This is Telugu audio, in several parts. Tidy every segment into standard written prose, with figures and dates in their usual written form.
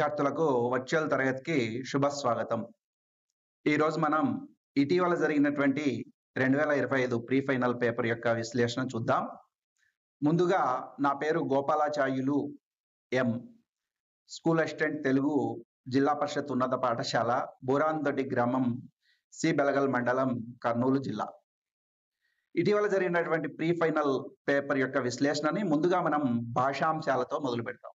విద్యార్థులకు వర్చువల్ తరగతికి శుభ స్వాగతం. ఈరోజు మనం ఇటీవల జరిగినటువంటి 2025 ప్రీ ఫైనల్ పేపర్ యొక్క విశ్లేషణ చూద్దాం. ముందుగా నా పేరు గోపాలాచార్యులు ఎం. స్కూల్ అసిస్టెంట్ తెలుగు జిల్లా పరిషత్ ఉన్నత పాఠశాల బోరాన్దొడ్డి గ్రామం సి బెలగల్ మండలం కర్నూలు జిల్లా. ఇటీవల జరిగినటువంటి ప్రీ ఫైనల్ పేపర్ యొక్క విశ్లేషణని ముందుగా మనం భాషాంశాలతో మొదలు పెడతాం.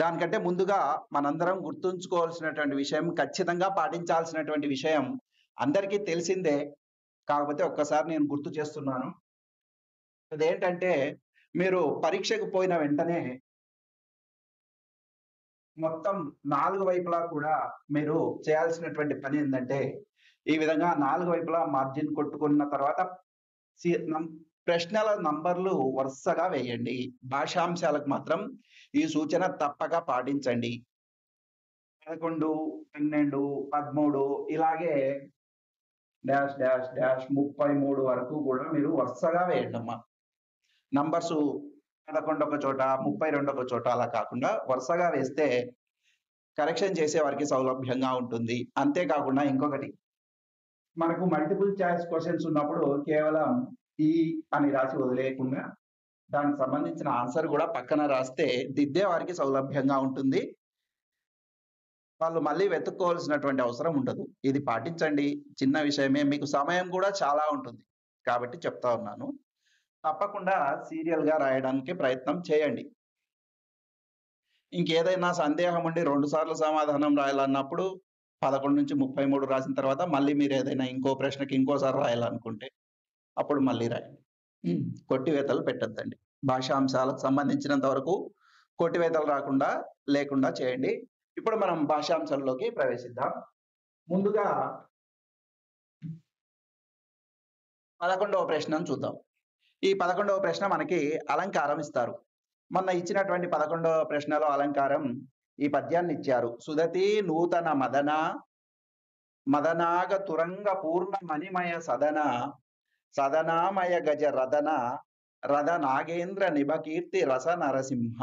దానికంటే ముందుగా మనందరం గుర్తుంచుకోవాల్సినటువంటి విషయం, ఖచ్చితంగా పాటించాల్సినటువంటి విషయం అందరికీ తెలిసిందే. కాకపోతే ఒక్కసారి నేను గుర్తు చేస్తున్నాను. అదేంటంటే, మీరు పరీక్షకు పోయిన వెంటనే మొత్తం 4 వైపులా కూడా మీరు చేయాల్సినటువంటి పని ఏందంటే, ఈ విధంగా 4 వైపులా మార్జిన్ కొట్టుకున్న తర్వాత ప్రశ్నల నంబర్లు వరుసగా వేయండి. భాషాంశాలకు మాత్రం ఈ సూచన తప్పక పాటించండి. 11, 12, 13 ఇలాగే డాష్ డాష్ డాష్ 33 వరకు కూడా మీరు వరుసగా వేయండమ్మా. నంబర్స్ 11 ఒక చోట, 32 ఒక చోట అలా కాకుండా వరుసగా వేస్తే కరెక్షన్ చేసే వారికి సౌలభ్యంగా ఉంటుంది. అంతేకాకుండా ఇంకొకటి, మనకు మల్టిపుల్ చాయిస్ క్వశ్చన్స్ ఉన్నప్పుడు కేవలం ఈ అని రాసి వదిలేయకుండా దానికి సంబంధించిన ఆన్సర్ కూడా పక్కన రాస్తే దిద్దే వారికి సౌలభ్యంగా ఉంటుంది. వాళ్ళు మళ్ళీ వెతుక్కోవాల్సినటువంటి అవసరం ఉండదు. ఇది పాటించండి. చిన్న విషయమే, మీకు సమయం కూడా చాలా ఉంటుంది కాబట్టి చెప్తా ఉన్నాను. తప్పకుండా సీరియల్గా రాయడానికి ప్రయత్నం చేయండి. ఇంకేదైనా సందేహం ఉండి 2 సార్లు సమాధానం రాయాలన్నప్పుడు 11 నుంచి 33 రాసిన తర్వాత మళ్ళీ మీరు ఏదైనా ఇంకో ప్రశ్నకి ఇంకోసారి రాయాలనుకుంటే అప్పుడు మళ్ళీ రాయండి. కొట్టివేతలు పెట్టొద్దండి. భాషాంశాలకు సంబంధించినంత వరకు కొట్టివేతలు లేకుండా చేయండి. ఇప్పుడు మనం భాషాంశాల్లోకి ప్రవేశిద్దాం. ముందుగా 11వ ప్రశ్నను చూద్దాం. ఈ 11వ ప్రశ్న మనకి అలంకారం ఇస్తారు. మొన్న ఇచ్చినటువంటి 11వ ప్రశ్నలో అలంకారం ఈ పద్యాన్ని ఇచ్చారు. సుదతి నూతన మదనాగ తురంగ పూర్ణ మణిమయ సదనామయ గజ రథ నాగేంద్ర నిభకీర్తి రస నరసింహ.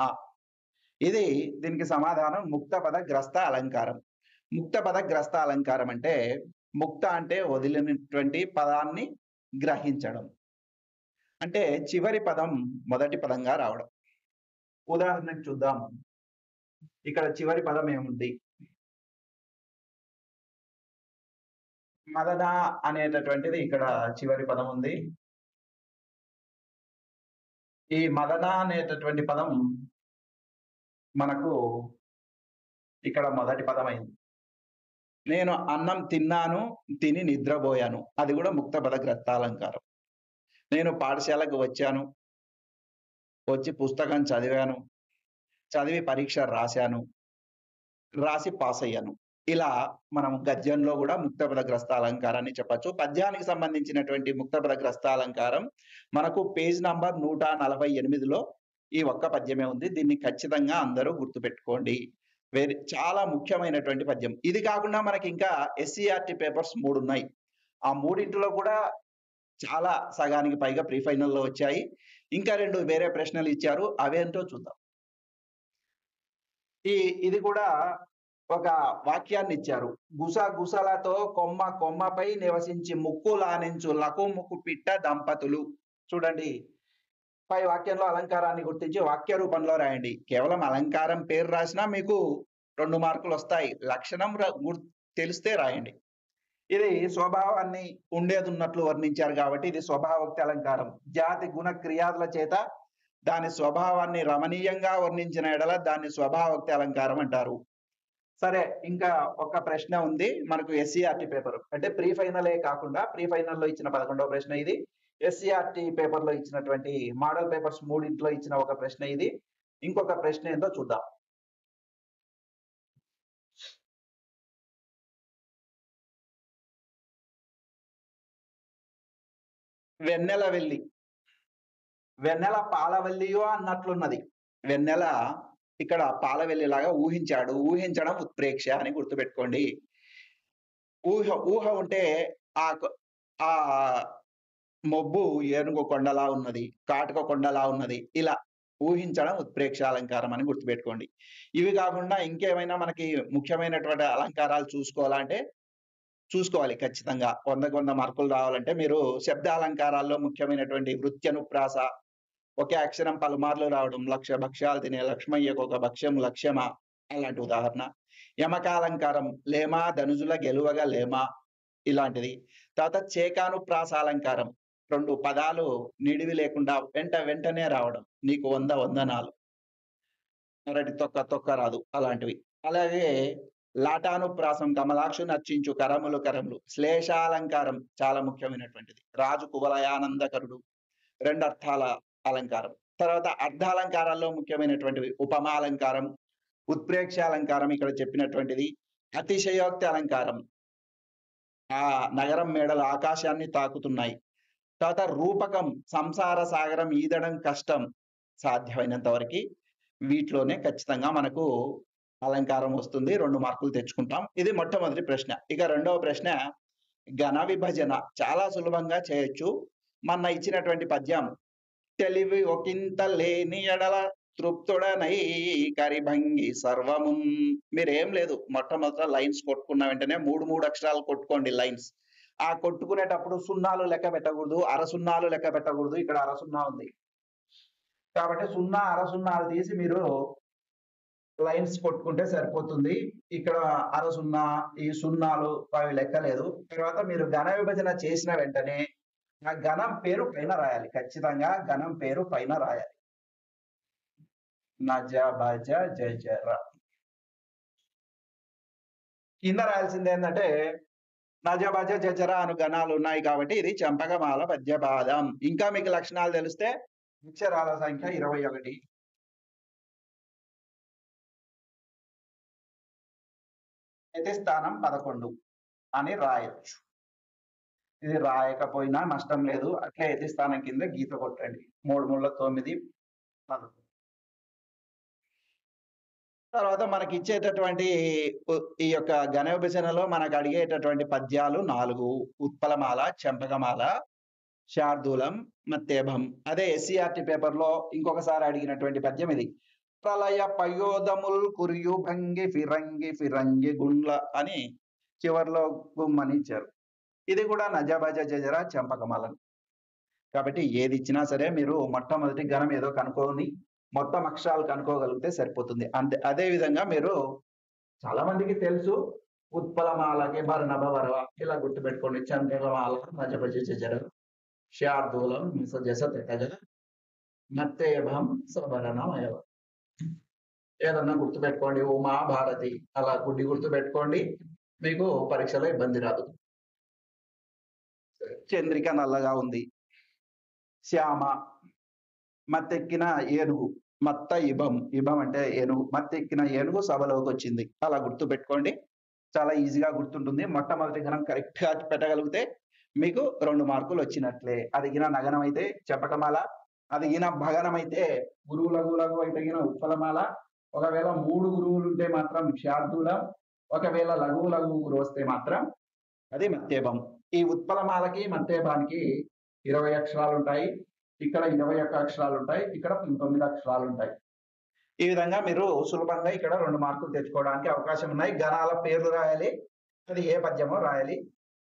దీనికి సమాధానం ముక్తపద గ్రస్త అలంకారం. ముక్తపద గ్రస్త అలంకారం అంటే, ముక్త అంటే వదిలినటువంటి పదాన్ని గ్రహించడం, అంటే చివరి పదం మొదటి పదంగా రావడం. ఉదాహరణకు చూద్దాం. ఇక్కడ చివరి పదం ఏముంది? మదన అనేటటువంటిది ఇక్కడ చివరి పదం ఉంది. ఈ మదన అనేటటువంటి పదం మనకు ఇక్కడ మొదటి పదం అయింది. నేను అన్నం తిన్నాను, తిని నిద్రపోయాను, అది కూడా ముక్త పద గ్రస్తాలంకారం. నేను పాఠశాలకు వచ్చాను, వచ్చి పుస్తకం చదివాను, చదివి పరీక్ష రాశాను, రాసి పాస్ అయ్యాను. ఇలా మనం గద్యంలో కూడా ముక్తపద గ్రస్త అలంకారాన్ని చెప్పచ్చు. పద్యానికి సంబంధించినటువంటి ముక్తపద గ్రస్త అలంకారం మనకు పేజ్ నంబర్ 148లో ఈ ఒక్క పద్యమే ఉంది. దీన్ని ఖచ్చితంగా అందరూ గుర్తుపెట్టుకోండి. చాలా ముఖ్యమైనటువంటి పద్యం. ఇది కాకుండా మనకి ఇంకా SCERT పేపర్స్ 3 ఉన్నాయి. ఆ మూడింటిలో కూడా చాలా సగానికి పైగా ప్రీ ఫైనల్లో వచ్చాయి. ఇంకా 2 వేరే ప్రశ్నలు ఇచ్చారు. అవేంటో చూద్దాం. ఇది కూడా ఒక వాక్యాన్ని ఇచ్చారు. గుసలతో కొమ్మపై నివసించి ముక్కులానించు లకుముకు పిట్ట దంపతులు. చూడండి, పై వాక్యంలో అలంకారాన్ని గుర్తించి వాక్య రూపంలో రాయండి. కేవలం అలంకారం పేరు రాసినా మీకు 2 మార్కులు వస్తాయి. లక్షణం తెలిస్తే రాయండి. ఇది స్వభావాన్ని ఉండేది ఉన్నట్లు వర్ణించారు కాబట్టి ఇది స్వభావోక్తి అలంకారం. జాతి గుణ క్రియాదుల చేత దాని స్వభావాన్ని రమణీయంగా వర్ణించిన ఎడల దాన్ని స్వభావోక్తి అలంకారం అంటారు. సరే, ఇంకా ఒక ప్రశ్న ఉంది మనకు SCERT పేపర్, అంటే ప్రీ ఫైనలే కాకుండా ప్రీ ఫైనల్లో ఇచ్చిన 11వ ప్రశ్న ఇది. SCERT పేపర్లో ఇచ్చినటువంటి మోడల్ పేపర్స్ 3 ఇచ్చిన ఒక ప్రశ్న ఇది. ఇంకొక ప్రశ్న ఏందో చూద్దాం. వెన్నెల పాలవెల్లియో అన్నట్లున్నది. వెన్నెల ఇక్కడ పాలవెల్లిలాగా ఊహించాడు. ఊహించడం ఉత్ప్రేక్ష అని గుర్తుపెట్టుకోండి. ఊహ ఉంటే ఆ మొబ్బు ఏనుగు కొండలా ఉన్నది, కాటుక కొండలా ఉన్నది, ఇలా ఊహించడం ఉత్ప్రేక్ష అలంకారం అని గుర్తుపెట్టుకోండి. ఇవి కాకుండా ఇంకేమైనా మనకి ముఖ్యమైనటువంటి అలంకారాలు చూసుకోవాలంటే చూసుకోవాలి ఖచ్చితంగా. 100కి 100 మార్కులు రావాలంటే మీరు శబ్దాలంకారాల్లో ముఖ్యమైనటువంటి వృత్యనుప్రాస, ఒకే అక్షరం పలుమార్లు రావడం, లక్ష భక్ష్యాలు తినే లక్ష్మయ్యకొక భక్ష్యం లక్ష్యమా అలాంటి ఉదాహరణ. యమకాలంకారం లేమా ధనుజుల గెలువగా లేమా ఇలాంటిది. తర్వాత చేకానుప్రాసాలంకారం 2 పదాలు నిడివి లేకుండా వెంటనే రావడం. నీకు 100 వందనాలు. అరటి తొక్క తొక్క రాదు అలాంటివి. అలాగే లాటానుప్రాసం కమలాక్షుని అర్చించు కరములు కరములు. శ్లేషాలంకారం చాలా ముఖ్యమైనటువంటిది. రాజు కువలయానందకరుడు 2 అర్థాల అలంకారం. తర్వాత అర్ధాలంకారాల్లో ముఖ్యమైనటువంటివి ఉపమాలంకారం, ఉత్ప్రేక్ష అలంకారం ఇక్కడ చెప్పినటువంటిది. అతిశయోక్తి అలంకారం. ఆ నగరం మేడలు ఆకాశాన్ని తాకుతున్నాయి. తర్వాత రూపకం సంసార సాగరం ఈదడం కష్టం. సాధ్యమైనంత వరకి వీటిలోనే ఖచ్చితంగా మనకు అలంకారం వస్తుంది. 2 మార్కులు తెచ్చుకుంటాం. ఇది మొట్టమొదటి ప్రశ్న. ఇక రెండవ ప్రశ్న ఘన విభజన చాలా సులభంగా చేయొచ్చు. మొన్న ఇచ్చినటువంటి పద్యం తెలివి ఒకింత లేని ఎడల తృప్తుడనై కరిభంగి సర్వమున్. మీరేం లేదు మొట్టమొదట లైన్స్ కొట్టుకున్న వెంటనే 3 అక్షరాలు కొట్టుకోండి లైన్స్. ఆ కొట్టుకునేటప్పుడు సున్నాలు లెక్క పెట్టకూడదు, అర సున్నాలు లెక్క పెట్టకూడదు. ఇక్కడ అర సున్నా ఉంది కాబట్టి సున్నా అర సున్నాలు తీసి మీరు లైన్స్ కొట్టుకుంటే సరిపోతుంది. ఇక్కడ అర సున్నా ఈ సున్నాలు అవి లెక్కలేదు. తర్వాత మీరు ఘన విభజన చేసిన వెంటనే ఆ ఘనం పేరు పైన రాయాలి. ఖచ్చితంగా ఘనం పేరు పైన రాయాలి. నజ బజ జజర కింద రాయాల్సింది ఏంటంటే నజ బజ జజర అను గణాలు ఉన్నాయి కాబట్టి ఇది చంపకమాల పద్యపాదం. ఇంకా మీకు లక్షణాలు తెలిస్తే అక్షరాల సంఖ్య 21 అయితే స్థానం 11 అని రాయొచ్చు. ఇది రాయకపోయినా నష్టం లేదు. అట్లే యతి స్థానం కింద గీత కొట్టండి. 3 3 9 11. తర్వాత మనకి ఇచ్చేటటువంటి ఈ యొక్క ఘన విభజనలో మనకు అడిగేటటువంటి పద్యాలు 4. ఉత్పలమాల, చంపకమాల, శార్దూలం, మత్తేభం. అదే ఎస్సీఆర్టీ పేపర్‌లో ఇంకొకసారి అడిగినటువంటి పద్యం ఇది. ప్రళయ పయోదముల్ కురియు భంగి ఫిరంగి ఫిరంగి గుండ్ల అని చివర్లో గుమ్మని ఇచ్చారు. ఇది కూడా నజబజ జజర చంపకమాలను. కాబట్టి ఏది ఇచ్చినా సరే మీరు మొట్టమొదటి ఘనం ఏదో కనుక్కొని మొత్తం అక్షరాలు కనుక్కోగలిగితే సరిపోతుంది. అదే విధంగా మీరు చాలా మందికి తెలుసు ఉత్పలమాలకి భరణభ వరవ ఇలా గుర్తుపెట్టుకోండి. చంద్రమాల నజబజ జజర శార్దూలం మిసజస తెటగ మత్తేభం సబరణమయవ ఏదన్నా గుర్తుపెట్టుకోండి. ఉమా భారతి అలా గుడ్డి గుర్తుపెట్టుకోండి. మీకు పరీక్షలో ఇబ్బంది రాదు. చంద్రిక నల్లగా ఉంది. శ్యామ మత్తెక్కిన ఏనుగు మత్త ఇభం ఇభం అంటే ఏనుగు మత్తెక్కిన ఏనుగు సభలోకి వచ్చింది. అలా గుర్తు పెట్టుకోండి. చాలా ఈజీగా గుర్తుంటుంది. మొట్టమొదటి ఘనం కరెక్ట్ గా పెట్టగలిగితే మీకు 2 మార్కులు వచ్చినట్లే. అది గిన నగనం అయితే చెప్పకమాల, అది గిన భగనం అయితే గురువు లఘు లఘు అయితే గిన ఉత్పలమాల, ఒకవేళ 3 గురువులు ఉంటే మాత్రం శార్దూలం, ఒకవేళ లఘువు లఘువు గురువు వస్తే మాత్రం అది మత్తేభం. ఈ ఉత్పలమాలకి మత్తేభానికి 20 అక్షరాలు ఉంటాయి. ఇక్కడ 21 అక్షరాలు ఉంటాయి. ఇక్కడ 19 అక్షరాలు ఉంటాయి. ఈ విధంగా మీరు సులభంగా ఇక్కడ 2 మార్కులు తెచ్చుకోవడానికి అవకాశం ఉన్నాయి. గణాల పేర్లు రాయాలి. అది ఏ పద్యమో రాయాలి.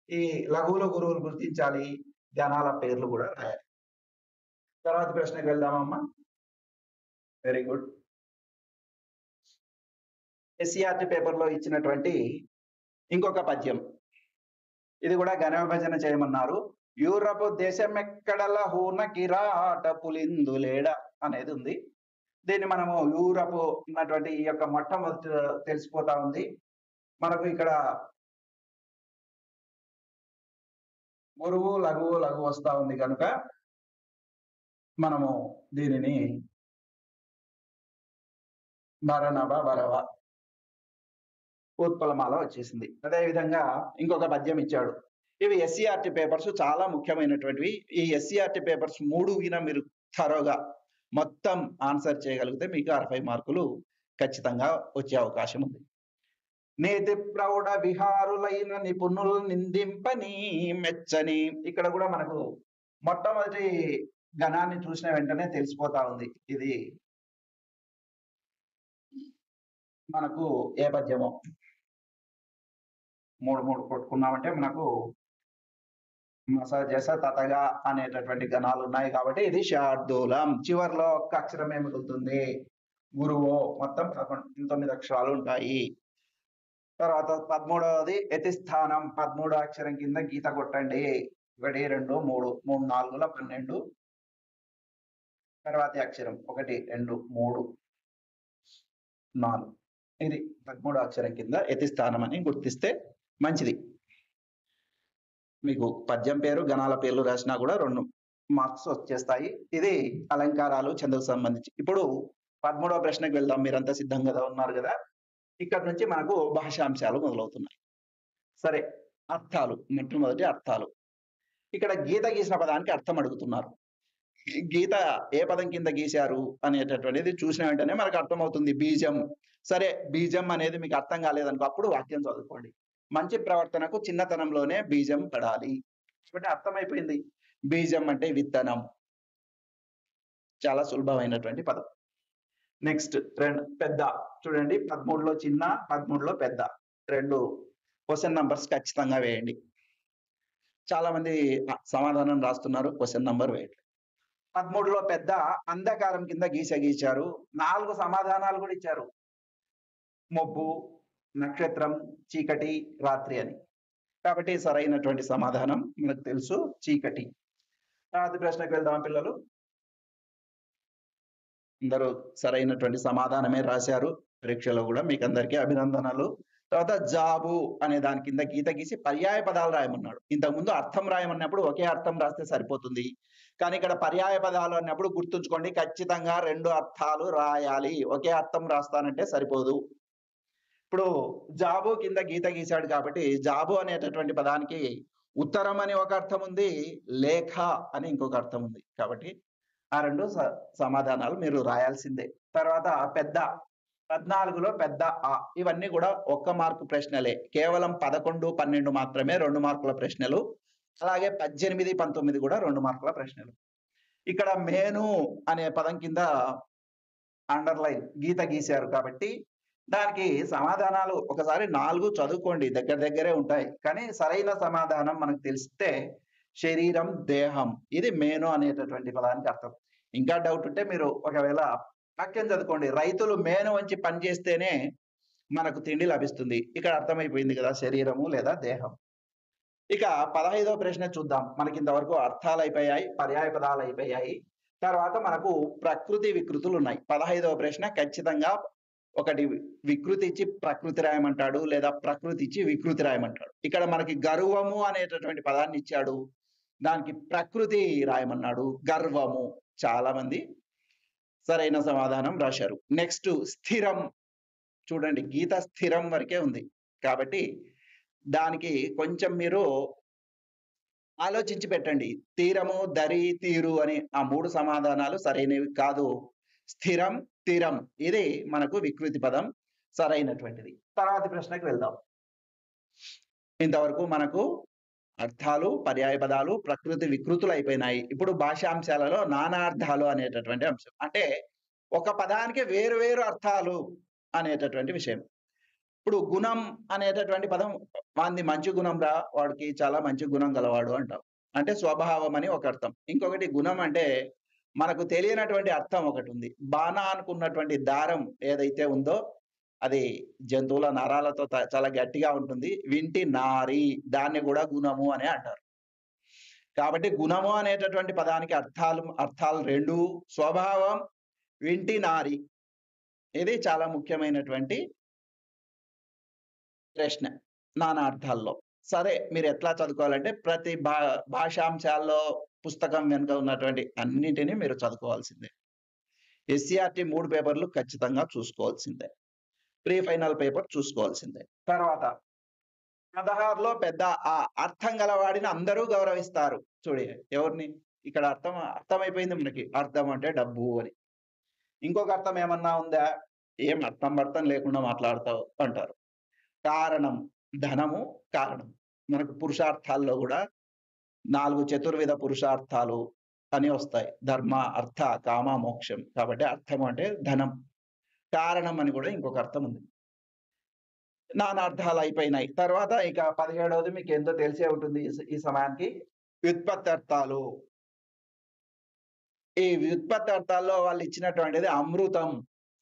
ఈ లఘువులు గురువులు గుర్తించాలి. గణాల పేర్లు కూడా రాయాలి. తర్వాత ప్రశ్నకు వెళ్దామమ్మా. Very good. ఎస్సీఆర్టీ పేపర్లో ఇచ్చినటువంటి ఇంకొక పద్యం. ఇది కూడా ఘన విభజన చేయమన్నారు. యూరపు దేశమెక్కడల హూన కిరాట పులిందులేడ అనేది ఉంది. దీన్ని మనము యూరప్ ఉన్నటువంటి ఈ యొక్క మొట్టమొదటి తెలిసిపోతా ఉంది. మనకు ఇక్కడ గురువు లఘువు లఘు వస్తా ఉంది కనుక మనము దీనిని భరణభ భరవ ఉత్పలమాల వచ్చేసింది. అదే విధంగా ఇంకొక పద్యం ఇచ్చాడు. ఇవి ఎస్సీఆర్టీ పేపర్స్ చాలా ముఖ్యమైనటువంటివి. ఈ ఎస్సీఆర్టీ పేపర్స్ 3 గిన మీరు థరోగా మొత్తం ఆన్సర్ చేయగలిగితే మీకు 60 మార్కులు ఖచ్చితంగా వచ్చే అవకాశం ఉంది. నేతి ప్రౌఢ విహారులైన నిపుణులు నిందింపని మెచ్చని. ఇక్కడ కూడా మనకు మొట్టమొదటి గణాన్ని చూసిన వెంటనే తెలిసిపోతా ఉంది. ఇది మనకు ఏ పద్యమో 3 కొట్టుకున్నామంటే మనకు మసజస తతగా అనేటటువంటి గణాలు ఉన్నాయి కాబట్టి ఇది శార్దూలం. చివర్లో ఒక్క అక్షరమే మిగులుతుంది. గురువు మొత్తం 19 అక్షరాలు ఉంటాయి. తర్వాత 13వది యతిస్థానం. 13 అక్షరం కింద గీత కొట్టండి. 1, 2, 3 3 4 12. తర్వాతి అక్షరం 1, 2, 3, 4. ఇది 13 అక్షరం కింద యతిస్థానం అని గుర్తిస్తే మంచిది. మీకు పద్యం పేరు గణాల పేర్లు రాసినా కూడా 2 మార్క్స్ వచ్చేస్తాయి. ఇది అలంకారాలు ఛందస్సుకు సంబంధించి. ఇప్పుడు 13వ ప్రశ్నకు వెళ్దాం. మీరంతా సిద్ధంగా ఉన్నారు కదా. ఇక్కడ నుంచి మనకు భాషాంశాలు మొదలవుతున్నాయి. సరే, అర్థాలు. మొట్టమొదటి అర్థాలు. ఇక్కడ గీత గీసిన పదానికి అర్థం అడుగుతున్నారు. గీత ఏ పదం కింద గీశారు అనేటటువంటిది చూసిన వెంటనే మనకు అర్థమవుతుంది. బీజం. సరే, బీజం అనేది మీకు అర్థం కాలేదనుకో అప్పుడు వాక్యం చదువుకోండి. మంచి ప్రవర్తనకు చిన్నతనంలోనే బీజం పడాలి. కాబట్టి అర్థమైపోయింది. బీజం అంటే విత్తనం. చాలా సులభమైనటువంటి పదం. నెక్స్ట్ పెద్ద. చూడండి, 13లో చిన్న, 13లో పెద్ద. 2 క్వశ్చన్ నంబర్స్ ఖచ్చితంగా వేయండి. చాలా మంది సమాధానం రాస్తున్నారు, క్వశ్చన్ నంబర్ వేయండి. 13లో పెద్ద అంధకారం కింద గీశారు. 4 సమాధానాలు కూడా ఇచ్చారు. మబ్బు, నక్షత్రం, చీకటి, రాత్రి అని. కాబట్టి సరైనటువంటి సమాధానం మనకు తెలుసు, చీకటి. తర్వాత ప్రశ్నకు వెళ్దాం పిల్లలు. అందరూ సరైనటువంటి సమాధానమే రాశారు. పరీక్షలో కూడా మీకు అందరికీ అభినందనలు. తర్వాత జాబు అనే దాని కింద గీత గీసి పర్యాయ పదాలు రాయమన్నాడు. ఇంతకుముందు అర్థం రాయమన్నప్పుడు ఒకే అర్థం రాస్తే సరిపోతుంది. కానీ ఇక్కడ పర్యాయ పదాలు అన్నప్పుడు గుర్తుంచుకోండి, ఖచ్చితంగా 2 అర్థాలు రాయాలి. ఒకే అర్థం రాస్తానంటే సరిపోదు. ఇప్పుడు జాబు కింద గీత గీశాడు కాబట్టి జాబు అనేటటువంటి పదానికి ఉత్తరం అని ఒక అర్థం ఉంది, లేఖ అని ఇంకొక అర్థం ఉంది. కాబట్టి ఆ 2 సమాధానాలు మీరు రాయాల్సిందే. తర్వాత పెద్ద. 14లో పెద్ద ఆ. ఇవన్నీ కూడా 1 మార్కు ప్రశ్నలే. కేవలం 11, 12 మాత్రమే 2 మార్కుల ప్రశ్నలు. అలాగే 18, 19 కూడా 2 మార్కుల ప్రశ్నలు. ఇక్కడ మేను అనే పదం కింద అండర్లైన్ గీత గీశారు కాబట్టి దానికి సమాధానాలు ఒకసారి 4 చదువుకోండి, దగ్గరే ఉంటాయి. కానీ సరైన సమాధానం మనకు తెలిస్తే శరీరం, దేహం. ఇది మేను అనేటటువంటి పదానికి అర్థం. ఇంకా డౌట్ ఉంటే మీరు ఒకవేళ వాక్యం చదువుకోండి. రైతులు మేను వంచి పని చేస్తేనే మనకు తిండి లభిస్తుంది. ఇక్కడ అర్థమైపోయింది కదా, శరీరము లేదా దేహం. ఇక 15వ ప్రశ్న చూద్దాం. మనకి ఇంతవరకు అర్థాలు అయిపోయాయి, పర్యాయ పదాలు అయిపోయాయి. తర్వాత మనకు ప్రకృతి వికృతులు ఉన్నాయి. 15వ ప్రశ్న ఖచ్చితంగా ఒకటి వికృతి ఇచ్చి ప్రకృతి రాయమంటాడు, లేదా ప్రకృతి ఇచ్చి వికృతి రాయమంటాడు. ఇక్కడ మనకి గర్వము అనేటటువంటి పదాన్ని ఇచ్చాడు, దానికి ప్రకృతి రాయమన్నాడు. గర్వము. చాలా మంది సరైన సమాధానం రాశారు. నెక్స్ట్ స్థిరం. చూడండి, గీత స్థిరం వరకే ఉంది కాబట్టి దానికి కొంచెం మీరు ఆలోచించి పెట్టండి. తీరము, దరి, తీరు అని ఆ 3 సమాధానాలు సరైనవి కాదు. స్థిరం, తీరం ఇది మనకు వికృతి పదం, సరైనటువంటిది. తర్వాతి ప్రశ్నకు వెళ్దాం. ఇంతవరకు మనకు అర్థాలు, పర్యాయ పదాలు, ప్రకృతి వికృతులు అయిపోయినాయి. ఇప్పుడు భాషాంశాలలో నానార్థాలు అనేటటువంటి అంశం. అంటే ఒక పదానికి వేరు వేరు అర్థాలు అనేటటువంటి విషయం. ఇప్పుడు గుణం అనేటటువంటి పదం, వాంది మంచి గుణం రా, వాడికి చాలా మంచి గుణం గలవాడు అంటాం. అంటే స్వభావం అని ఒక అర్థం. ఇంకొకటి గుణం అంటే మనకు తెలియనటువంటి అర్థం ఒకటి ఉంది. బాణ అనుకున్నటువంటి దారం ఏదైతే ఉందో అది జంతువుల నరాలతో చాలా గట్టిగా ఉంటుంది. వింటి నారి, దాన్ని కూడా గుణము అని అంటారు. కాబట్టి గుణము అనేటటువంటి పదానికి అర్థాలు 2. స్వభావం, వింటి నారి. ఇది చాలా ముఖ్యమైనటువంటి ప్రశ్న నానా అర్థాల్లో. సరే, మీరు ఎట్లా చదువుకోవాలంటే ప్రతి భాషాంశాల్లో పుస్తకం వెనుక ఉన్నటువంటి అన్నిటినీ మీరు చదువుకోవాల్సిందే. SCRT 3 పేపర్లు ఖచ్చితంగా చూసుకోవాల్సిందే. ప్రీ ఫైనల్ పేపర్ చూసుకోవాల్సిందే. తర్వాత 16లో పెద్ద ఆ. అర్థం గలవాడిని అందరూ గౌరవిస్తారు. చూడి, ఎవరిని? ఇక్కడ అర్థమైపోయింది మనకి. అర్థం అంటే డబ్బు అని. ఇంకొక అర్థం ఏమన్నా ఉందా? ఏం అర్థం లేకుండా మాట్లాడతావు అంటారు. కారణం, ధనము కారణం. మనకు పురుషార్థాల్లో కూడా 4 చతుర్విధ పురుషార్థాలు అని వస్తాయి. ధర్మ, అర్థ, కామ, మోక్షం. కాబట్టి అర్థం అంటే ధనం. కారణం అని కూడా ఇంకొక అర్థం ఉంది. నానార్థాలు అయిపోయినాయి. తర్వాత ఇక 17వది మీకు ఎంతో తెలిసే ఉంటుంది ఈ సమయానికి. వ్యుత్పత్తర్థాలు. ఈ వ్యుత్పత్తర్థాల్లో వాళ్ళు ఇచ్చినటువంటిది అమృతం.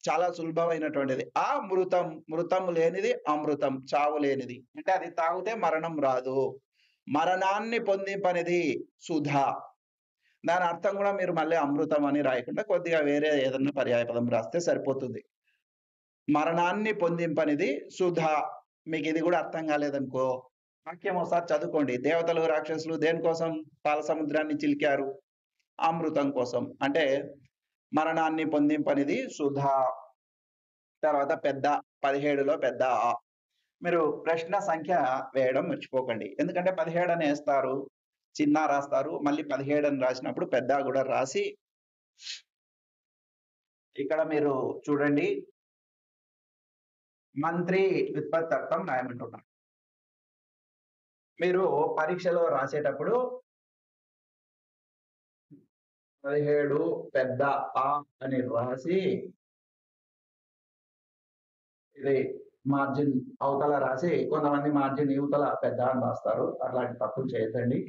చాలా సులభమైనటువంటిది. ఆ మృతం, మృతం లేనిది అమృతం, చావు లేనిది. అంటే అది తాగితే మరణం రాదు. మరణాన్ని పొందింపనిది సుధ. దాని అర్థం కూడా మీరు మళ్ళీ అమృతం అని రాయకుండా కొద్దిగా వేరే ఏదన్నా పర్యాయపదం రాస్తే సరిపోతుంది. మరణాన్ని పొందింపనిది సుధ. మీకు ఇది కూడా అర్థం కాలేదనుకో, వాక్యం ఒకసారి చదువుకోండి. దేవతలు, రాక్షసులు దేనికోసం పాల సముద్రాన్ని చిలికారు? అమృతం కోసం. అంటే మరణాన్ని పొందింపనిది సుధ. తర్వాత పెద్ద 17లో పెద్ద ఆ. మీరు ప్రశ్న సంఖ్య వేయడం మర్చిపోకండి. ఎందుకంటే 17 అని ఏస్తారు. చిన్న రాస్తారు. మళ్ళీ 17 అని రాసినప్పుడు పెద్ద కూడా రాసి ఇక్కడ మీరు చూడండి. మంత్రి వ్యుత్పత్తర్థం రాయమంటున్నారు. మీరు పరీక్షలో రాసేటప్పుడు 17 పెద్ద ఆ అని రాసి ఇది మార్జిన్ అవతల రాసి, కొంతమంది మార్జిన్ ఇవతల పెద్ద అని రాస్తారు. అట్లాంటి తప్పులు చేయొద్దండి.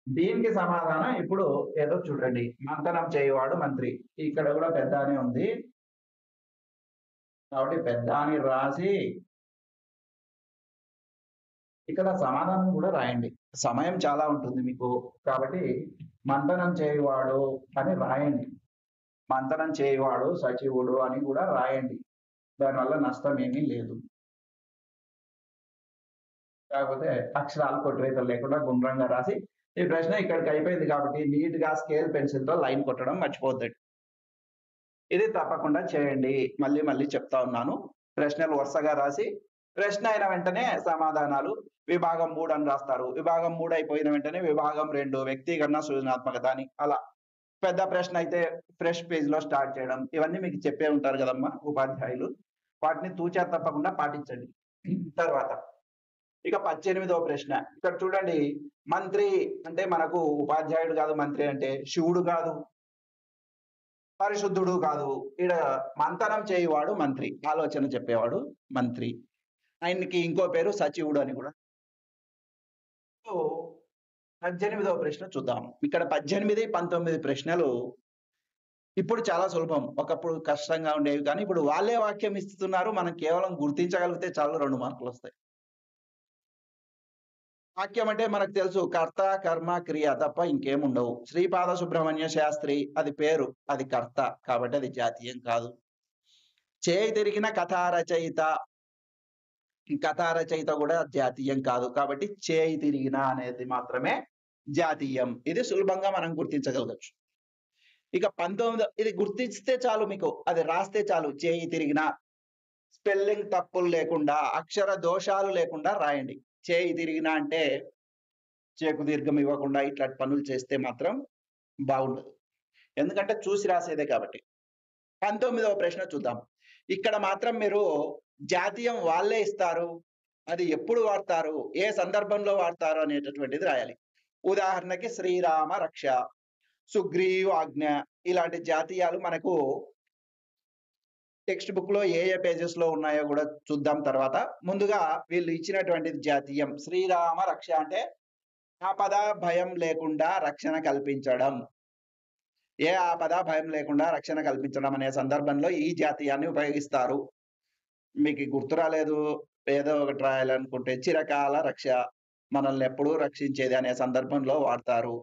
దీనికి సమాధానం ఇప్పుడు ఏదో చూడండి. మంతనం చేయవాడు మంత్రి. ఇక్కడ కూడా పెద్ద అనే ఉంది. కాబట్టి పెద్ద అని రాసి ఇక్కడ సమాధానం కూడా రాయండి. సమయం చాలా ఉంటుంది మీకు. కాబట్టి మంతనం చేయవాడు అని రాయండి. మంతనం చేయవాడు సచివుడు అని కూడా రాయండి. దానివల్ల నష్టం ఏమీ లేదు. కాకపోతే అక్షరాలు కొట్టివేతలు లేకుండా గుండ్రంగా రాసి, ఈ ప్రశ్న ఇక్కడికి అయిపోయింది కాబట్టి నీట్ గా స్కేల్ పెన్సిల్ తో లైన్ కొట్టడం మర్చిపోద్దండి. ఇది తప్పకుండా చేయండి. మళ్ళీ మళ్ళీ చెప్తా ఉన్నాను. ప్రశ్నలు వరుసగా రాసి, ప్రశ్న అయిన వెంటనే సమాధానాలు విభాగం 3 అని రాస్తారు. విభాగం 3 అయిపోయిన వెంటనే విభాగం 2 వ్యక్తీకరణ సృజనాత్మకత అని అలా. పెద్ద ప్రశ్న అయితే ఫ్రెష్ పేజ్ లో స్టార్ట్ చేయడం. ఇవన్నీ మీకు చెప్పే ఉంటారు కదమ్మా ఉపాధ్యాయులు. వాటిని తూచా తప్పకుండా పాటించండి. తర్వాత ఇక 18వ ప్రశ్న. ఇక్కడ చూడండి. మంత్రి అంటే మనకు ఉపాధ్యాయుడు కాదు. మంత్రి అంటే శివుడు కాదు, పరిశుద్ధుడు కాదు. ఈడ మంతనం చేయువాడు మంత్రి. ఆలోచన చెప్పేవాడు మంత్రి. ఆయనకి ఇంకో పేరు సచివుడు అని కూడా. 18వ ప్రశ్న చూద్దాం. ఇక్కడ 18, 19 ప్రశ్నలు ఇప్పుడు చాలా సులభం. ఒకప్పుడు కష్టంగా ఉండేవి కానీ ఇప్పుడు వాళ్ళే వాక్యం ఇస్తున్నారు. మనం కేవలం గుర్తించగలిగితే చాలు 2 మార్కులు వస్తాయి. వాక్యం అంటే మనకు తెలుసు. కర్త, కర్మ, క్రియ తప్ప ఇంకేముండవు. శ్రీపాద సుబ్రహ్మణ్య శాస్త్రి అది పేరు, అది కర్త. కాబట్టి అది జాతీయం కాదు. చేయి తిరిగిన కథా రచయిత, కథా రచయిత కూడా జాతీయం కాదు. కాబట్టి చేయి తిరిగిన అనేది మాత్రమే జాతీయం. ఇది సులభంగా మనం గుర్తించగలగచ్చు. ఇక 19 ఇది గుర్తిస్తే చాలు మీకు. అది రాస్తే చాలు. చేయి తిరిగిన స్పెల్లింగ్ తప్పులు లేకుండా, అక్షర దోషాలు లేకుండా రాయండి. చేయి తిరిగిన అంటే చేకు దీర్ఘం ఇవ్వకుండా ఇట్లాంటి పనులు చేస్తే మాత్రం బాగుండదు. ఎందుకంటే చూసి రాసేదే కాబట్టి. 19వ ప్రశ్న చూద్దాం. ఇక్కడ మాత్రం మీరు జాతీయం వాళ్ళే ఇస్తారు. అది ఎప్పుడు వాడతారు, ఏ సందర్భంలో వాడతారు అనేటటువంటిది రాయాలి. ఉదాహరణకి శ్రీరామ రక్ష, సుగ్రీవాజ్ఞ ఇలాంటి జాతీయాలు మనకు టెక్స్ట్ బుక్ లో ఏ పేజెస్ లో ఉన్నాయో కూడా చూద్దాం తర్వాత. ముందుగా వీళ్ళు ఇచ్చినటువంటిది జాతీయం. శ్రీరామ రక్ష అంటే ఆపద భయం లేకుండా రక్షణ కల్పించడం. ఏ ఆపద భయం లేకుండా రక్షణ కల్పించడం అనే సందర్భంలో ఈ జాతీయాన్ని ఉపయోగిస్తారు. మీకు గుర్తు రాలేదు, ఏదో ఒకటి రాయాలనుకుంటే చిరకాల రక్ష, మనల్ని ఎప్పుడూ రక్షించేది అనే సందర్భంలో వాడతారు.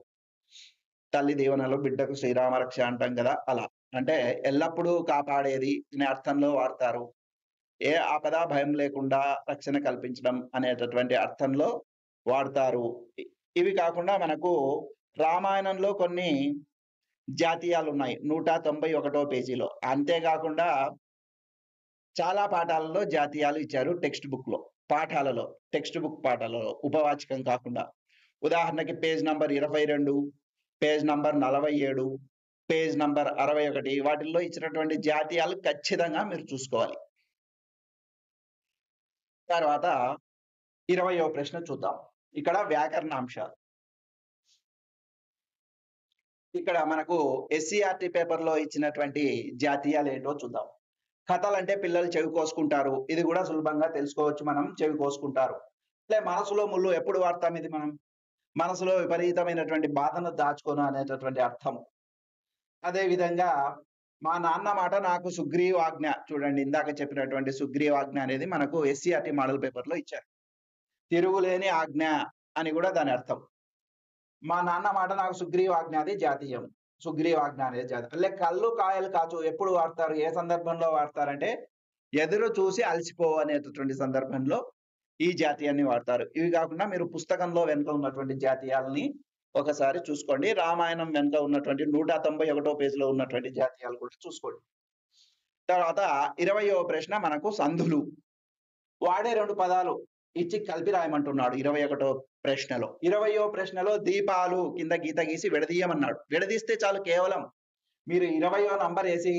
తల్లి దీవెనలో బిడ్డకు శ్రీరామ రక్ష అంటాం కదా, అలా. అంటే ఎల్లప్పుడూ కాపాడేది అనే అర్థంలో వాడతారు. ఏ ఆపద భయం లేకుండా రక్షణ కల్పించడం అనేటటువంటి అర్థంలో వాడతారు. ఇవి కాకుండా మనకు రామాయణంలో కొన్ని జాతీయాలు ఉన్నాయి 191వ పేజీలో. అంతేకాకుండా చాలా పాఠాలలో జాతీయాలు ఇచ్చారు టెక్స్ట్ బుక్ లో. పాఠాలలో, టెక్స్ట్ బుక్ పాఠాలలో ఉపవాచకం కాకుండా. ఉదాహరణకి page number 22, page number 47, page number 61 వాటిల్లో ఇచ్చినటువంటి జాతీయాలు ఖచ్చితంగా మీరు చూసుకోవాలి. తర్వాత 20వ ప్రశ్న చూద్దాం. ఇక్కడ వ్యాకరణాంశాలు. ఇక్కడ మనకు SCERT పేపర్ లో ఇచ్చినటువంటి జాతీయాలు ఏంటో చూద్దాం. కథలంటే పిల్లలు చెవి కోసుకుంటారు. ఇది కూడా సులభంగా తెలుసుకోవచ్చు మనం, చెవి కోసుకుంటారు. మనసులో ముల్లు ఎప్పుడు వాడతాం ఇది మనం? మనసులో విపరీతమైనటువంటి బాధను దాచుకోను అనేటటువంటి అర్థం. అదే విధంగా మా నాన్న మాట నాకు సుగ్రీవాజ్ఞ. చూడండి, ఇందాక చెప్పినటువంటి సుగ్రీవాజ్ఞ అనేది మనకు ఎస్సీఆర్‌టీ మోడల్ పేపర్‌లో ఇచ్చారు. తిరుగులేని ఆజ్ఞ అని కూడా దాని అర్థం. మా నాన్న మాట నాకు సుగ్రీవాజ్ఞ అది జాతీయం. సుగ్రీవాజ్ఞ అనేది జాతీయం. కళ్ళు కాయలు కాచు ఎప్పుడు వాడతారు? ఏ సందర్భంలో వాడతారంటే, ఎదురు చూసి అలసిపో అనేటటువంటి సందర్భంలో ఈ జాతీయాన్ని వాడతారు. ఇవి కాకుండా మీరు పుస్తకంలో వెనుక ఉన్నటువంటి జాతీయాలని ఒకసారి చూసుకోండి. రామాయణం వెనుక ఉన్నటువంటి 191 పేజీలో ఉన్నటువంటి జాతీయాలు కూడా చూసుకోండి. తర్వాత 20వ ప్రశ్న మనకు సంధులు. వాడే 2 పదాలు ఇచ్చి కలిపి రాయమంటున్నాడు 21వ ప్రశ్నలో. 20వ ప్రశ్నలో దీపాలు కింద గీత గీసి విడదీయమన్నాడు. విడదీస్తే చాలు, కేవలం మీరు 20వ నంబర్ ఏసి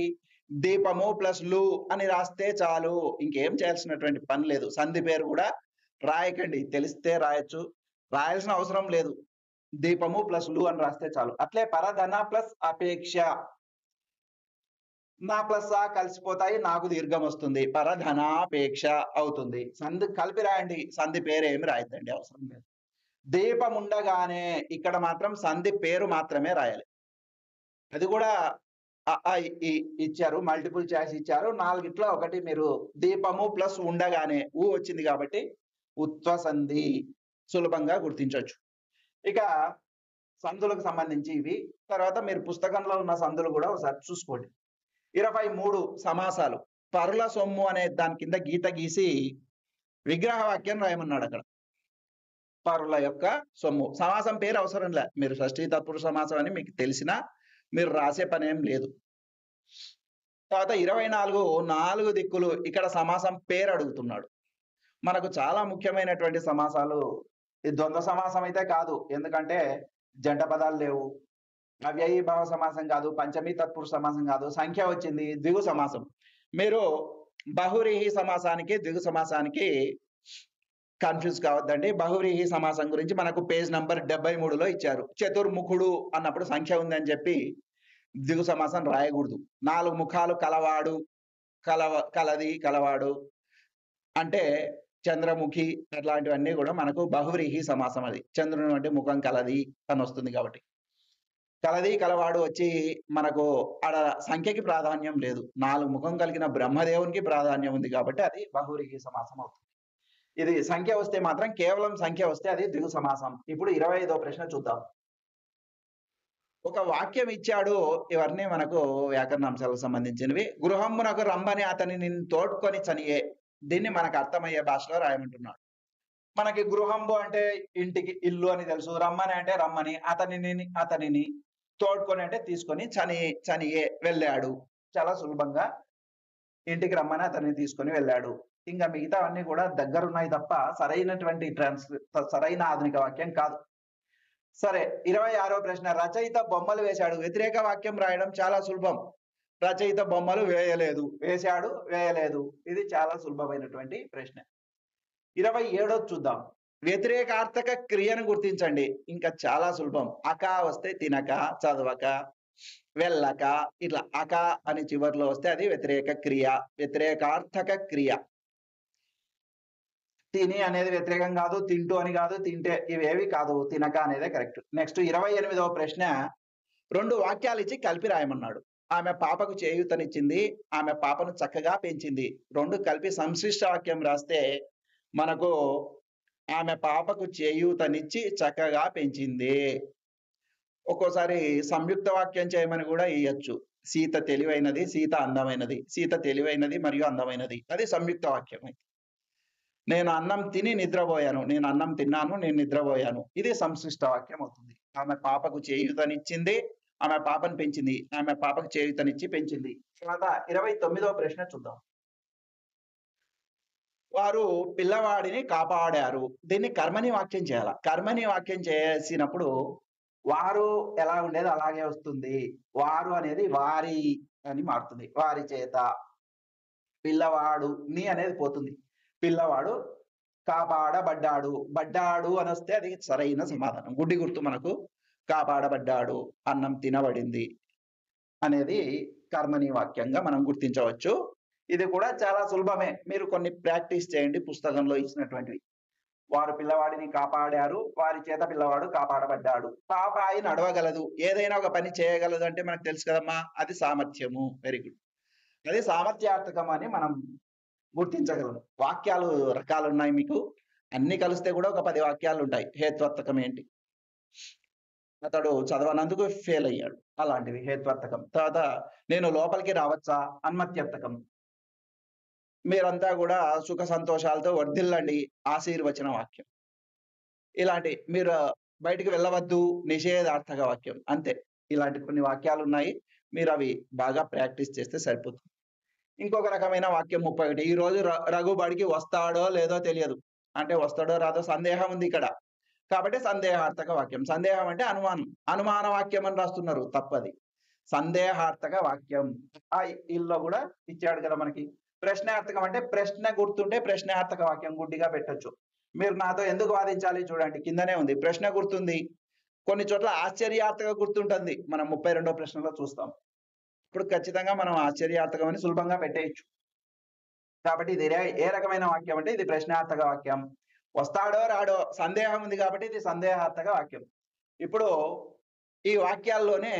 దీపము ప్లస్ లు అని రాస్తే చాలు. ఇంకేం చేయాల్సినటువంటి పని లేదు. సంధి పేరు కూడా రాయకండి. తెలిస్తే రాయొచ్చు, రాయాల్సిన అవసరం లేదు. దీపము ప్లస్ లు అని రాస్తే చాలు. అట్లే పరధన ప్లస్ అపేక్ష. నా ప్లస్ ఆ కలిసిపోతాయి, నాకు దీర్ఘం వస్తుంది. పరధనాపేక్ష అవుతుంది. సంధి కలిపి రాయండి. సంధి పేరు ఏమి రాయద్దండి, అవసరం లేదు. దీపం ఉండగానే ఇక్కడ మాత్రం సంధి పేరు మాత్రమే రాయాలి. అది కూడా ఇచ్చారు, మల్టిపుల్ చాయిస్ ఇచ్చారు. 4గిట్లో ఒకటి మీరు దీపము ప్లస్ ఉండగానే ఊ వచ్చింది కాబట్టి ఉత్వ సంధి సులభంగా గుర్తించవచ్చు. ఇక సంధులకు సంబంధించి ఇవి. తర్వాత మీరు పుస్తకంలో ఉన్న సంధులు కూడా ఒకసారి చూసుకోండి. 23 సమాసాలు. పరుల సొమ్ము అనే దాని కింద గీత గీసి విగ్రహ వాక్యం రాయమన్నాడు అక్కడ. పరుల యొక్క సొమ్ము. సమాసం పేరు అవసరం లే. మీరు షష్ఠీ తత్పురుష సమాసం అని మీకు తెలిసినా మీరు రాసే పనేం లేదు. తర్వాత 24 4 దిక్కులు. ఇక్కడ సమాసం పేరు అడుగుతున్నాడు. మనకు చాలా ముఖ్యమైనటువంటి సమాసాలు. ఇది ద్వంద్వ సమాసం అయితే కాదు, ఎందుకంటే జంట పదాలు లేవు. అవ్యయీభావ సమాసం కాదు, పంచమీ తత్పురుష సమాసం కాదు, సంఖ్య వచ్చింది, ద్విగు సమాసం. మీరు బహువ్రీహి సమాసానికి ద్విగు సమాసానికి కన్ఫ్యూజ్ కావద్దండి. బహువ్రీహి సమాసం గురించి మనకు పేజ్ నంబర్ 73లో ఇచ్చారు. చతుర్ముఖుడు అన్నప్పుడు సంఖ్య ఉందని చెప్పి ద్విగు సమాసం రాయకూడదు. 4 ముఖాలు కలవాడు, కలది, కలవాడు అంటే చంద్రముఖి, అట్లాంటివన్నీ కూడా మనకు బహువ్రీహి సమాసం. అది చంద్రుని అంటే ముఖం కలది అని వస్తుంది కాబట్టి. కలది, కలవాడు వచ్చి మనకు ఆడ సంఖ్యకి ప్రాధాన్యం లేదు. 4 ముఖం కలిగిన బ్రహ్మదేవునికి ప్రాధాన్యం ఉంది కాబట్టి అది బహువ్రీహి సమాసం అవుతుంది. ఇది సంఖ్య వస్తే మాత్రం, కేవలం సంఖ్య వస్తే అది ద్విగు సమాసం. ఇప్పుడు 25వ ప్రశ్న చూద్దాం. ఒక వాక్యం ఇచ్చాడు. ఇవన్నీ మనకు వ్యాకరణ అంశాలకు సంబంధించినవి. గృహమునకు రమ్మని అతని నిన్ను తోడ్కొని చనియే. దీన్ని మనకు అర్థమయ్యే భాషలో రాయమంటున్నాడు. మనకి గృహంబు అంటే ఇంటికి, ఇల్లు అని తెలుసు. రమ్మని అంటే రమ్మని, అతనిని తోడ్కొని అంటే తీసుకొని, చనియే వెళ్ళాడు. చాలా సులభంగా ఇంటికి రమ్మని అతన్ని తీసుకొని వెళ్ళాడు. ఇంకా మిగతావన్నీ కూడా దగ్గరున్నాయి తప్ప సరైనటువంటి సరైన ఆధునిక వాక్యం కాదు. సరే, 26వ ప్రశ్న. రచయిత బొమ్మలు వేశాడు. వ్యతిరేక వాక్యం రాయడం చాలా సులభం. రచయిత బొమ్మలు వేయలేదు, వేశాడు, వేయలేదు. ఇది చాలా సులభమైనటువంటి ప్రశ్న. 27వ చూద్దాం. వ్యతిరేకార్థక క్రియను గుర్తించండి. ఇంకా చాలా సులభం. అక వస్తే తినక, చదవక, వెళ్ళక, ఇట్లా అక అని చివర్లో వస్తే అది వ్యతిరేక క్రియ, వ్యతిరేకార్థక క్రియ. తిని అనేది వ్యతిరేకం కాదు, తింటూ అని కాదు, తింటే ఇవేవి కాదు, తినక అనేదే కరెక్ట్. నెక్స్ట్ 28వ ప్రశ్న. 2 వాక్యాలు ఇచ్చి కలిపి రాయమన్నాడు. ఆమె పాపకు చేయూతనిచ్చింది, ఆమె పాపను చక్కగా పెంచింది. 2 కలిపి సంశిష్ట వాక్యం రాస్తే మనకు ఆమె పాపకు చేయూతనిచ్చి చక్కగా పెంచింది. ఒక్కోసారి సంయుక్త వాక్యం చేయమని కూడా ఇయ్యొచ్చు. సీత తెలివైనది, సీత అందమైనది. సీత తెలివైనది మరియు అందమైనది, అది సంయుక్త వాక్యం. నేను అన్నం తిని నిద్రపోయాను, నేను అన్నం తిన్నాను, నేను నిద్రపోయాను. ఇది సంశిష్ట వాక్యం అవుతుంది. ఆమె పాపకు చేయూతనిచ్చింది, ఆమె పాపను పెంచింది, ఆమె పాపకు చేయూతనిచ్చి పెంచింది. తర్వాత 29వ ప్రశ్న చూద్దాం. వారు పిల్లవాడిని కాపాడారు. దీన్ని కర్మని వాక్యం చేయాలి. కర్మని వాక్యం చేసినప్పుడు వారు ఎలా ఉండేది అలాగే వస్తుంది. వారు అనేది వారి అని మారుతుంది. వారి చేత. పిల్లవాడు ని అనేది పోతుంది. పిల్లవాడు కాపాడబడ్డాడు. బడ్డాడు అని వస్తే అది సరైన సమాధానం. గుడ్డి గుర్తు మనకు కాపాడబడ్డాడు, అన్నం తినబడింది అనేది కర్మని వాక్యంగా మనం గుర్తించవచ్చు. ఇది కూడా చాలా సులభమే. మీరు కొన్ని ప్రాక్టీస్ చేయండి పుస్తకంలో ఇచ్చినటువంటివి. వారు పిల్లవాడిని కాపాడారు. వారి చేత పిల్లవాడు కాపాడబడ్డాడు. పాపాయి నడవగలదు. ఏదైనా ఒక పని చేయగలదు అంటే మనకు తెలుసు కదమ్మా! అది సామర్థ్యము. Very good. అది సామర్థ్యార్థకం అని మనం గుర్తించగలము. వాక్యాలు రకాలున్నాయి మీకు. అన్నీ కలిస్తే కూడా ఒక 10 వాక్యాలుంటాయి. హేత్వార్థకం ఏంటి? అతడు చదవనందుకు ఫెయిల్ అయ్యాడు. అలాంటివి హేత్వార్థకం. తర్వాత నేను లోపలికి రావచ్చా? అన్మత్యర్థకం. మీరంతా కూడా సుఖ సంతోషాలతో వర్ధిల్లండి. ఆశీర్వచన వాక్యం. ఇలాంటి మీరు బయటికి వెళ్ళవద్దు. నిషేధార్థక వాక్యం. అంతే. ఇలాంటి కొన్ని వాక్యాలున్నాయి. మీరవి బాగా ప్రాక్టీస్ చేస్తే సరిపోతుంది. ఇంకొక రకమైన వాక్యం 31. ఈరోజు రఘు బడికి వస్తాడో లేదో తెలియదు. అంటే వస్తాడో రాదో సందేహం ఉంది ఇక్కడ. కాబట్టి సందేహార్థక వాక్యం. సందేహం అంటే అనుమానం. అనుమాన వాక్యం అని రాస్తున్నారు. తప్పది. సందేహార్థక వాక్యం. ఈల్లో కూడా ఇచ్చాడు కదా మనకి. ప్రశ్నార్థకం అంటే ప్రశ్న గుర్తుంటే ప్రశ్నార్థక వాక్యం గుడ్డిగా పెట్టొచ్చు. మీరు నాతో ఎందుకు వాదించాలి చూడండి. కిందనే ఉంది. ప్రశ్న గుర్తుంది. కొన్ని చోట్ల ఆశ్చర్యార్థక గుర్తుంటుంది. మనం 32వ ప్రశ్నలో చూస్తాం. ఇప్పుడు ఖచ్చితంగా మనం ఆశ్చర్యార్థకం అని సులభంగా పెట్టేయొచ్చు. కాబట్టి ఇది ఏ రకమైన వాక్యం అంటే ఇది ప్రశ్నార్థక వాక్యం. వస్తాడో రాడో సందేహం ఉంది కాబట్టి ఇది సందేహార్థక వాక్యం. ఇప్పుడు ఈ వాక్యాల్లోనే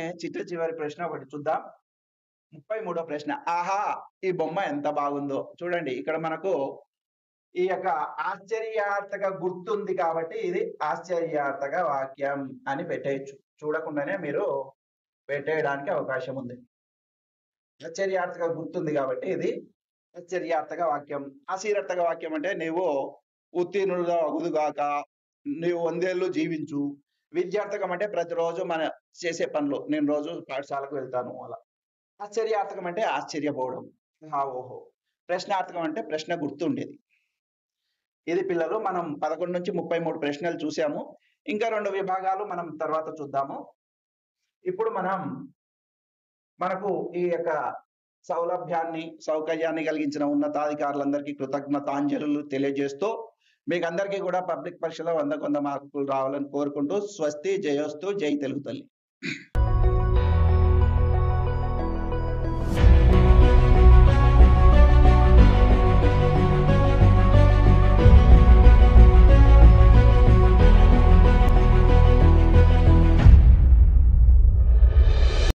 చివరి ప్రశ్న ఒకటి చూద్దాం. 33వ ప్రశ్న. ఆహా! ఈ బొమ్మ ఎంత బాగుందో. చూడండి ఇక్కడ మనకు ఈ యొక్క ఆశ్చర్యార్థక గుర్తుంది కాబట్టి ఇది ఆశ్చర్యార్థక వాక్యం అని పెట్టేయచ్చు. చూడకుండానే మీరు పెట్టేయడానికి అవకాశం ఉంది. ఆశ్చర్యార్థక గుర్తుంది కాబట్టి ఇది ఆశ్చర్యార్థక వాక్యం. ఆశీర్వర్థక వాక్యం అంటే నీవు ఉత్తీర్ణుడుగా అగుదుగాక, నీవు 100 ఏళ్ళు జీవించు. విద్యార్థకం అంటే ప్రతిరోజు మన చేసే పనులు. నేను రోజు పాఠశాలకు వెళ్తాను అలా. ఆశ్చర్యార్థకం అంటే ఆశ్చర్యపోవడం. ఓహో! ప్రశ్నార్థకం అంటే ప్రశ్న గుర్తుండేది. ఇది పిల్లలు మనం 11 నుంచి 33 ప్రశ్నలు చూసాము. ఇంకా 2 విభాగాలు మనం తర్వాత చూద్దాము. ఇప్పుడు మనకు ఈ యొక్క సౌలభ్యాన్ని, సౌకర్యాన్ని కలిగించిన ఉన్నతాధికారులందరికీ కృతజ్ఞతాంజలులు తెలియజేస్తూ మీకందరికీ కూడా పబ్లిక్ పరీక్షలో 100కు 100 మార్కులు రావాలని కోరుకుంటూ స్వస్తి, జయోస్తు, జై తెలుగు తల్లి.